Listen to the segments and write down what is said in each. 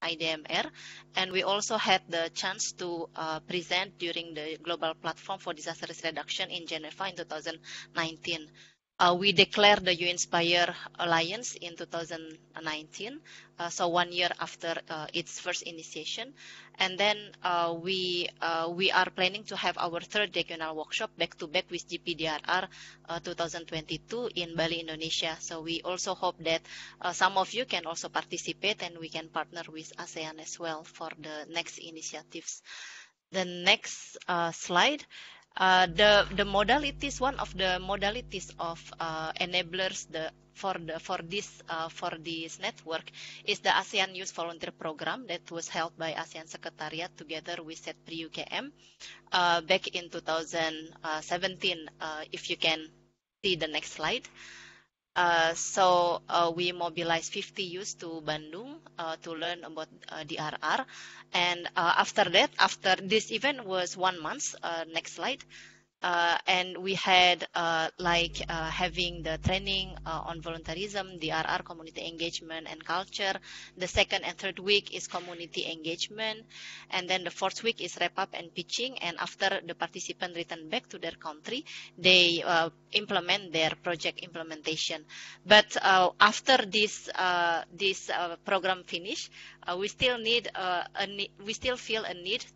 IDMR, and we also had the chance to present during the Global Platform for Disaster Risk Reduction in Geneva in 2019. We declared the U-Inspire Alliance in 2019, so 1 year after its first initiation. And then we are planning to have our third regional workshop back-to-back with GPDRR 2022 in Bali, Indonesia. So we also hope that some of you can also participate, and we can partner with ASEAN as well for the next initiatives. The next slide. The modalities, one of the modalities of enablers for this network is the ASEAN Youth Volunteer Program that was held by ASEAN Secretariat together with SETPRI UKM back in 2017. If you can see the next slide. So we mobilized 50 youth to Bandung to learn about DRR. And after that, after this event was 1 month, next slide. And we had having the training on voluntarism, DRR, community engagement and culture. The second and third week is community engagement. And then the fourth week is wrap up and pitching. And after the participant return back to their country, they implement their project implementation. But after this program finish, we still feel a need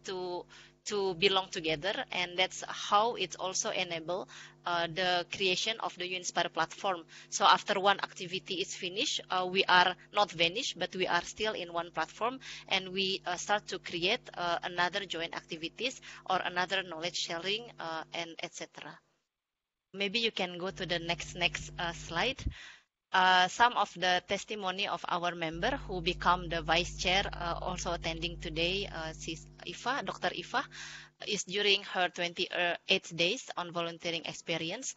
to belong together, and that's how it's also enable the creation of the U-Inspire platform. So after one activity is finished, we are not vanished, but we are still in one platform, and we start to create another joint activities or another knowledge sharing and etc. Maybe you can go to the next slide. Some of the testimony of our member who become the vice chair also attending today, Dr. Iva, is during her 28 days on volunteering experience.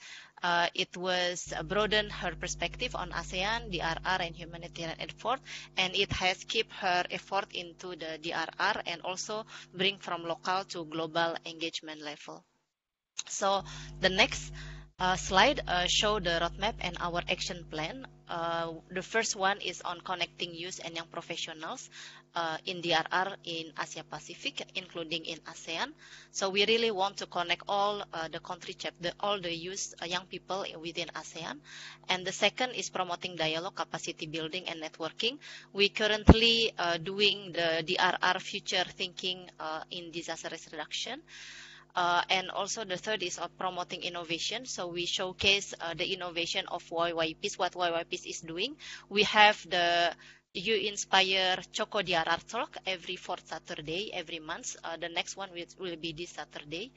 It was broaden her perspective on ASEAN, DRR, and humanitarian effort, and it has kept her effort into the DRR and also bring from local to global engagement level. So the next slide show the roadmap and our action plan. The first one is on connecting youth and young professionals in DRR in Asia Pacific, including in ASEAN. So we really want to connect all the country all the youth, young people within ASEAN. And the second is promoting dialogue, capacity building, and networking. We currently doing the DRR future thinking in disaster risk reduction. And also the third is promoting innovation. So we showcase the innovation of YYPs, what YYPs is doing. We have the U-Inspire Choco DRR Talk every fourth Saturday, every month. The next one will be this Saturday.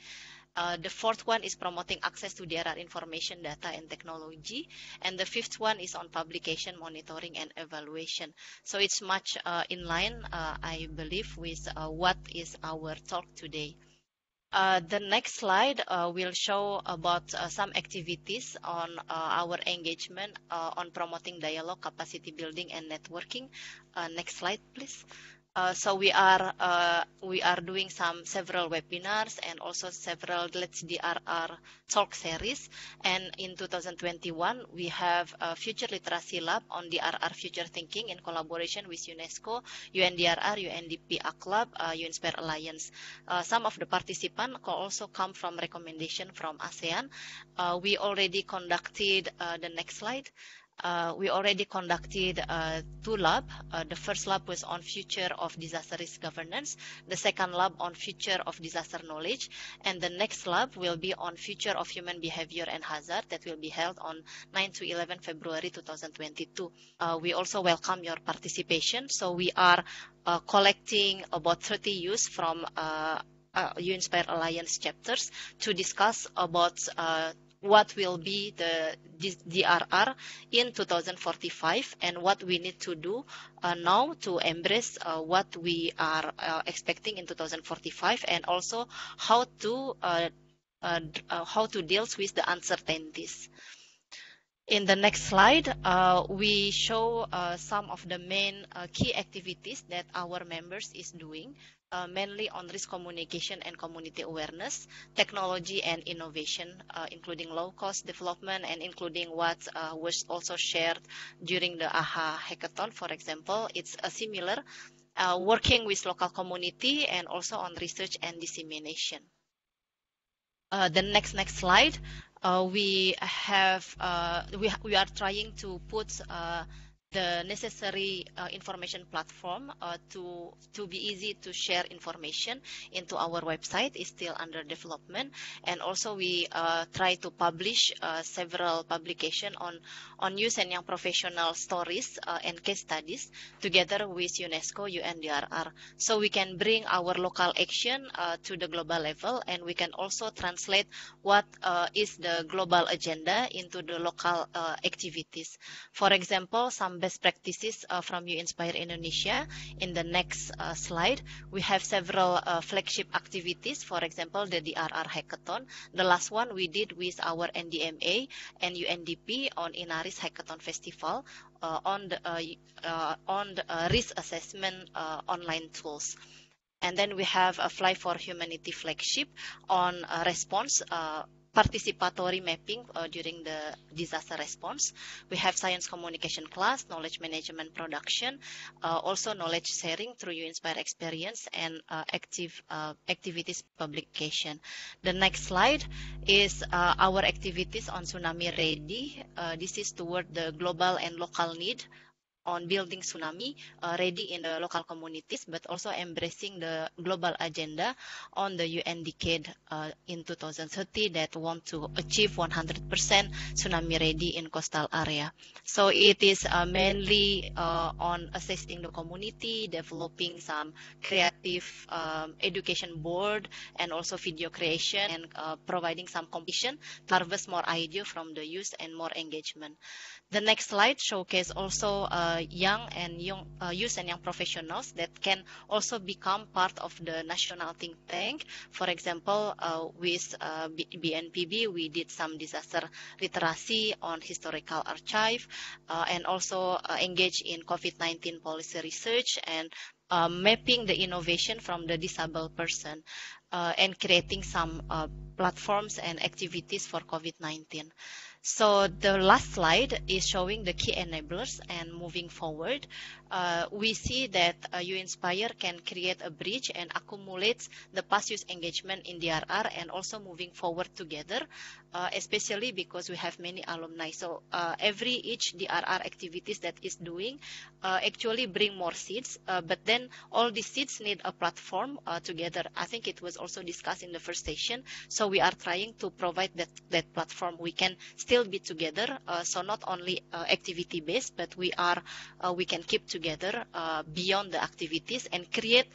The fourth one is promoting access to DRR information, data, and technology. And the fifth one is on publication, monitoring, and evaluation. So it's much in line, I believe, with what is our talk today. The next slide will show about some activities on our engagement on promoting dialogue, capacity building, and networking. Next slide, please. So we are doing several webinars and also several Let's DRR talk series. And in 2021, we have a Future Literacy Lab on DRR Future Thinking in collaboration with UNESCO, UNDRR, UNDP, ACLAB, U-Inspire Alliance. Some of the participants also come from recommendation from ASEAN. We already conducted the next slide. We already conducted 2 labs. The first lab was on future of disaster risk governance. The second lab on future of disaster knowledge. And the next lab will be on future of human behavior and hazard that will be held on 9 to 11 February 2022. We also welcome your participation. So we are collecting about 30 youth from U-Inspire Alliance chapters to discuss about what will be the DRR in 2045 and what we need to do now to embrace what we are expecting in 2045, and also how to deal with the uncertainties. In the next slide, we show some of the main key activities that our members is doing. Mainly on risk communication and community awareness, technology and innovation, including low-cost development and including what was also shared during the AHA hackathon. For example, it's similar working with local community, and also on research and dissemination. The next slide, we are trying to put the necessary information platform to be easy to share information into our website is still under development, and also we try to publish several publication on youth and young professional stories and case studies together with UNESCO, UNDRR, so we can bring our local action to the global level, and we can also translate what is the global agenda into the local activities. For example, some best practices from You Inspire Indonesia. In the next slide, we have several flagship activities. For example, the DRR Hackathon. The last one we did with our NDMA and UNDP on Inaris Hackathon Festival on the risk assessment online tools. And then we have a Fly for Humanity flagship on response participatory mapping during the disaster response. We have science communication class, knowledge management production, also knowledge sharing through You Inspire experience, and activities publication. The next slide is our activities on Tsunami Ready. This is toward the global and local need on building tsunami ready in the local communities, but also embracing the global agenda on the UN decade in 2030 that want to achieve 100% tsunami ready in coastal area. So it is mainly on assisting the community, developing some creative education board, and also video creation, and providing some competition to harvest more idea from the youth and more engagement. The next slide showcase also youth and young professionals that can also become part of the national think tank. For example, with BNPB, we did some disaster literacy on historical archive, and also engage in COVID-19 policy research, and mapping the innovation from the disabled person, and creating some platforms and activities for COVID-19. So the last slide is showing the key enablers, and moving forward, we see that You Inspire can create a bridge and accumulates the past youth engagement in DRR, and also moving forward together, especially because we have many alumni. So each DRR activities that is doing actually bring more seats, but then all these seats need a platform together. I think it was also discussed in the first session. So we are trying to provide that platform. We can still be together, so not only activity based, but we can keep together beyond the activities and create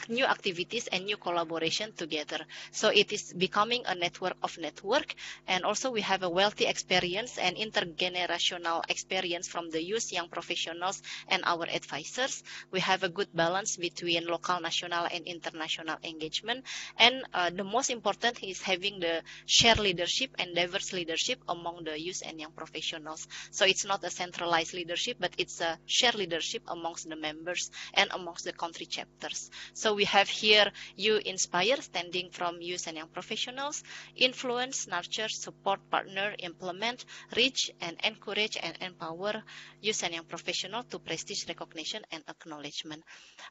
new activities and new collaboration together. So it is becoming a network of network, and also we have a wealthy experience and intergenerational experience from the youth, young professionals, and our advisors. We have a good balance between local, national, and international engagement, and the most important is having the shared leadership and diverse leadership among the youth and young professionals. So it's not a centralized leadership, but it's a shared leadership amongst the members and amongst the country chapters. So we have here You Inspire, standing from youth and young professionals, influence, nurture, support, partner, implement, reach, and encourage and empower youth and young professionals to prestige, recognition, and acknowledgement.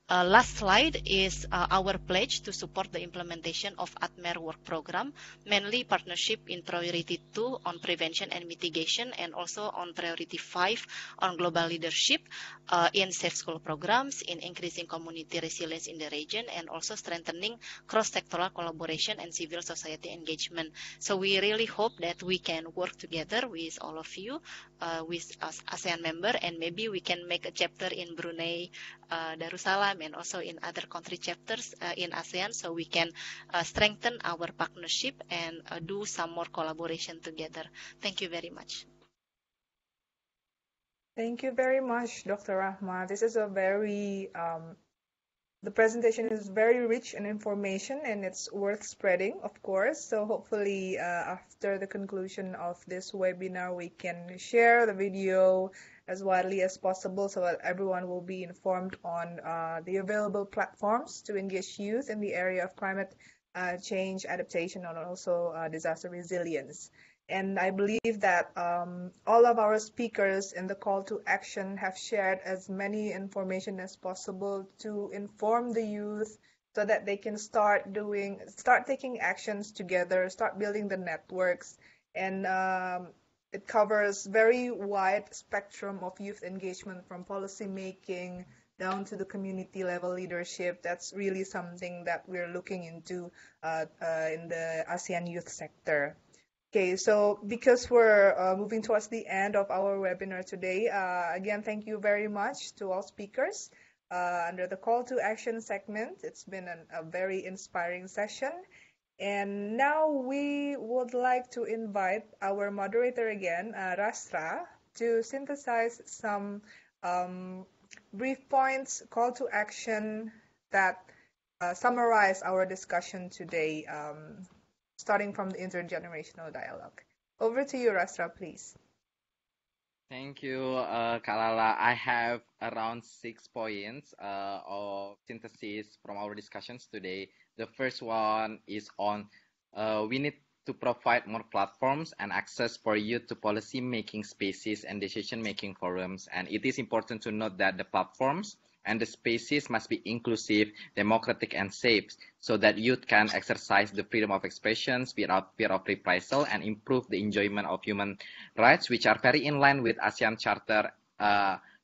Last slide is our pledge to support the implementation of ATMER work program, mainly partnership in priority 2 on prevention and mitigation, and also on priority 5 on global leadership in safe school programs, in increasing community resilience in the region, and also strengthening cross-sectoral collaboration and civil society engagement. So we really hope that we can work together with all of you, with us ASEAN member, and maybe we can make a chapter in Brunei, Darussalam, and also in other country chapters in ASEAN, so we can strengthen our partnership and do some more collaboration together. Thank you very much. Thank you very much, Dr. Rahma. This is a very, the presentation is very rich in information, and it's worth spreading, of course. So hopefully after the conclusion of this webinar, we can share the video as widely as possible so that everyone will be informed on the available platforms to engage youth in the area of climate change adaptation, and also disaster resilience. And I believe that all of our speakers in the call to action have shared as many information as possible to inform the youth so that they can start taking actions together, start building the networks. And it covers very wide spectrum of youth engagement from policy making down to the community level leadership. That's really something that we're looking into in the ASEAN youth sector. Okay, so because we're moving towards the end of our webinar today, again, thank you very much to all speakers. Under the call to action segment, it's been a very inspiring session. And now we would like to invite our moderator again, Rasra, to synthesize some brief points, call to action that summarize our discussion today. Starting from the intergenerational dialogue. Over to you, Rasra, please. Thank you, Kak Lala. I have around 6 points of synthesis from our discussions today. The first one is on we need to provide more platforms and access for youth to policy-making spaces and decision-making forums. And it is important to note that the platforms and the spaces must be inclusive, democratic, and safe so that youth can exercise the freedom of expression without fear of reprisal and improve the enjoyment of human rights, which are very in line with ASEAN Charter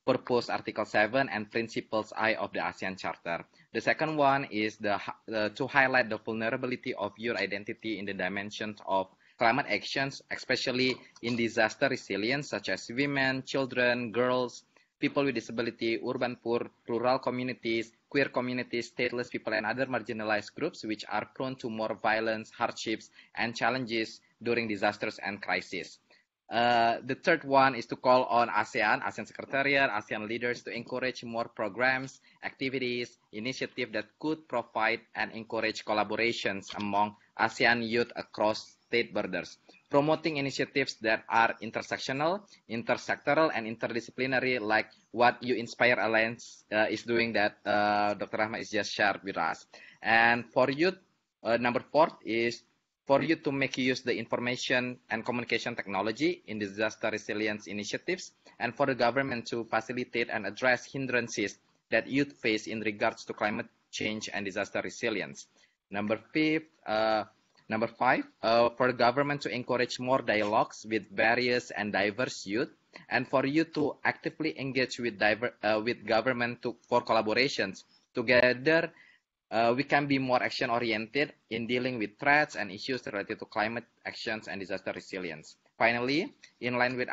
Purpose Article 7 and Principles I of the ASEAN Charter. The second one is to highlight the vulnerability of youth identity in the dimensions of climate actions, especially in disaster resilience, such as women, children, girls, people with disability, urban poor, rural communities, queer communities, stateless people, and other marginalized groups which are prone to more violence, hardships, and challenges during disasters and crises. The third one is to call on ASEAN Secretariat, ASEAN leaders to encourage more programs, activities, initiatives that could provide and encourage collaborations among ASEAN youth across state borders. Promoting initiatives that are intersectional, intersectoral, and interdisciplinary, like what You Inspire Alliance is doing that Dr. Rahmat is just shared with us. And for youth, number 4 is for you to make use the information and communication technology in disaster resilience initiatives, and for the government to facilitate and address hindrances that youth face in regards to climate change and disaster resilience. Number 5, for the government to encourage more dialogues with various and diverse youth, and for you to actively engage with government for collaborations. Together, we can be more action-oriented in dealing with threats and issues related to climate actions and disaster resilience. Finally, in line with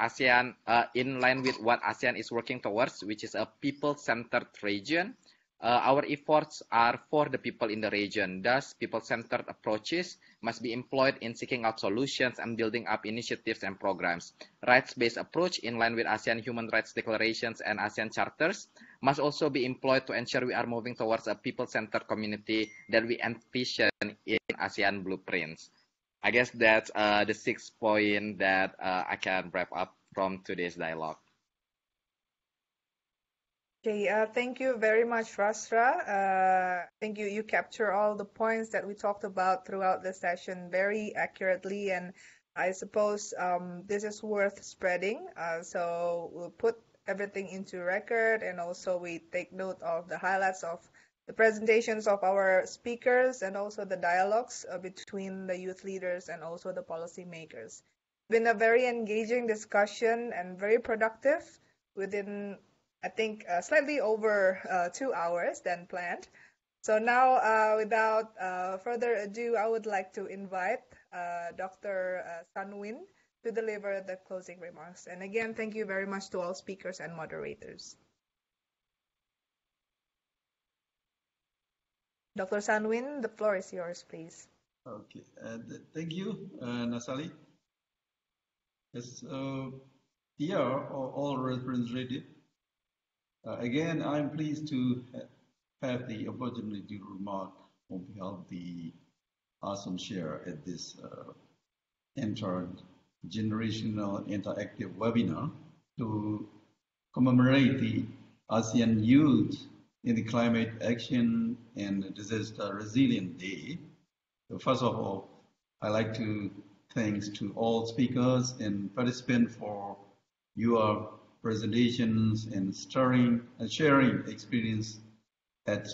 what ASEAN is working towards, which is a people-centered region, our efforts are for the people in the region. Thus, people-centered approaches must be employed in seeking out solutions and building up initiatives and programs. Rights-based approach in line with ASEAN Human Rights Declarations and ASEAN Charters must also be employed to ensure we are moving towards a people-centered community that we envision in ASEAN blueprints. I guess that's the 6 point that I can wrap up from today's dialogue. Okay, thank you very much, Rasra. I think you capture all the points that we talked about throughout the session very accurately, and I suppose this is worth spreading. So we'll put everything into record, and also we take note of the highlights of the presentations of our speakers and also the dialogues between the youth leaders and also the policymakers. It's been a very engaging discussion and very productive within, I think, slightly over 2 hours than planned. So now, without further ado, I would like to invite Dr. San Win to deliver the closing remarks. And again, thank you very much to all speakers and moderators. Dr. San Win, the floor is yours, please. Okay, thank you, Nasali. Yes, here all representative. Again, I'm pleased to have the opportunity to remark on behalf of the ASEAN Chair at this intergenerational interactive webinar to commemorate the ASEAN Youth in the Climate Action and Disaster Resilience Day. So first of all, I'd like to thanks to all speakers and participants for your presentations and sharing experience at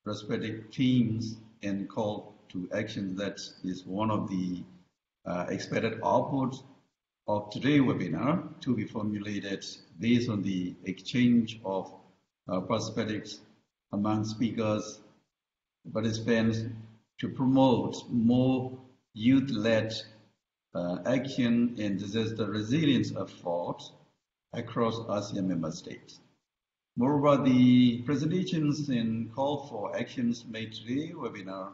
respective teams and call to action. That is one of the expected outputs of today's webinar to be formulated based on the exchange of perspectives among speakers, participants, to promote more youth-led action and disaster resilience efforts across ASEAN member states. Moreover, the presentations and call for actions made today webinar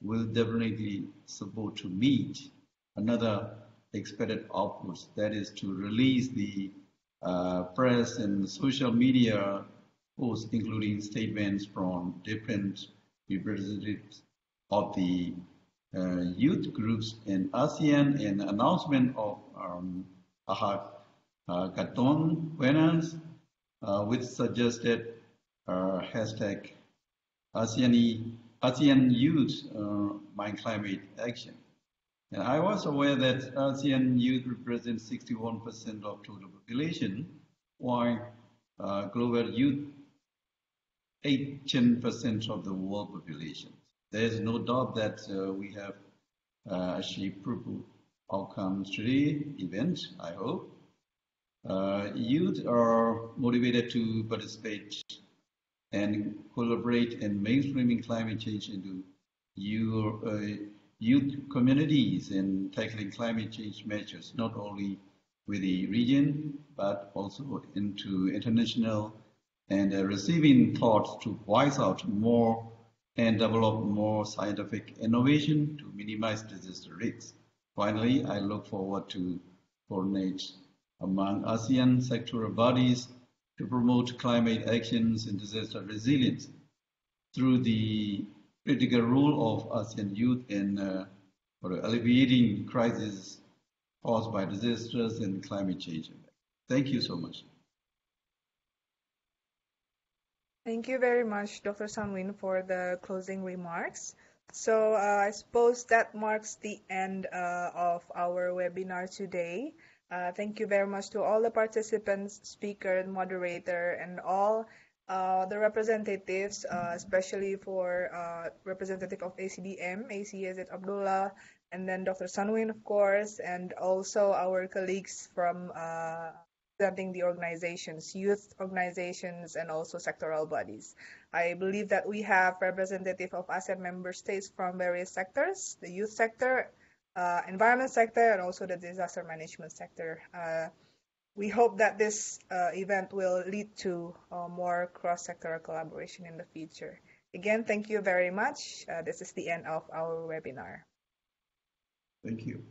will definitely support to meet another expected outputs, that is to release the press and social media posts, including statements from different representatives of the youth groups in ASEAN and announcement of Hackathon winners, which suggested hashtag ASEAN Youth Mind Climate Action. And I was aware that ASEAN youth represents 61% of total population, while global youth 18% of the world population. There is no doubt that we have achieved fruitful outcomes today event, I hope. Youth are motivated to participate and collaborate in mainstreaming climate change into youth communities and tackling climate change measures, not only with the region, but also into international and receiving thoughts to voice out more and develop more scientific innovation to minimize disaster risks. Finally, I look forward to coordinate among ASEAN sectoral bodies to promote climate actions and disaster resilience through the critical role of ASEAN youth in alleviating crises caused by disasters and climate change. Thank you so much. Thank you very much, Dr. Sanwin, for the closing remarks. So I suppose that marks the end of our webinar today. Thank you very much to all the participants, speaker, moderator, and all the representatives, especially for representative of ACDM, AC Yazid Abdullah, and then Dr. Sanwin, of course, and also our colleagues from representing the organizations, youth organizations, and also sectoral bodies. I believe that we have representative of ASEAN member states from various sectors, the youth sector, environment sector, and also the disaster management sector. We hope that this event will lead to more cross-sectoral collaboration in the future. Again, thank you very much. This is the end of our webinar. Thank you.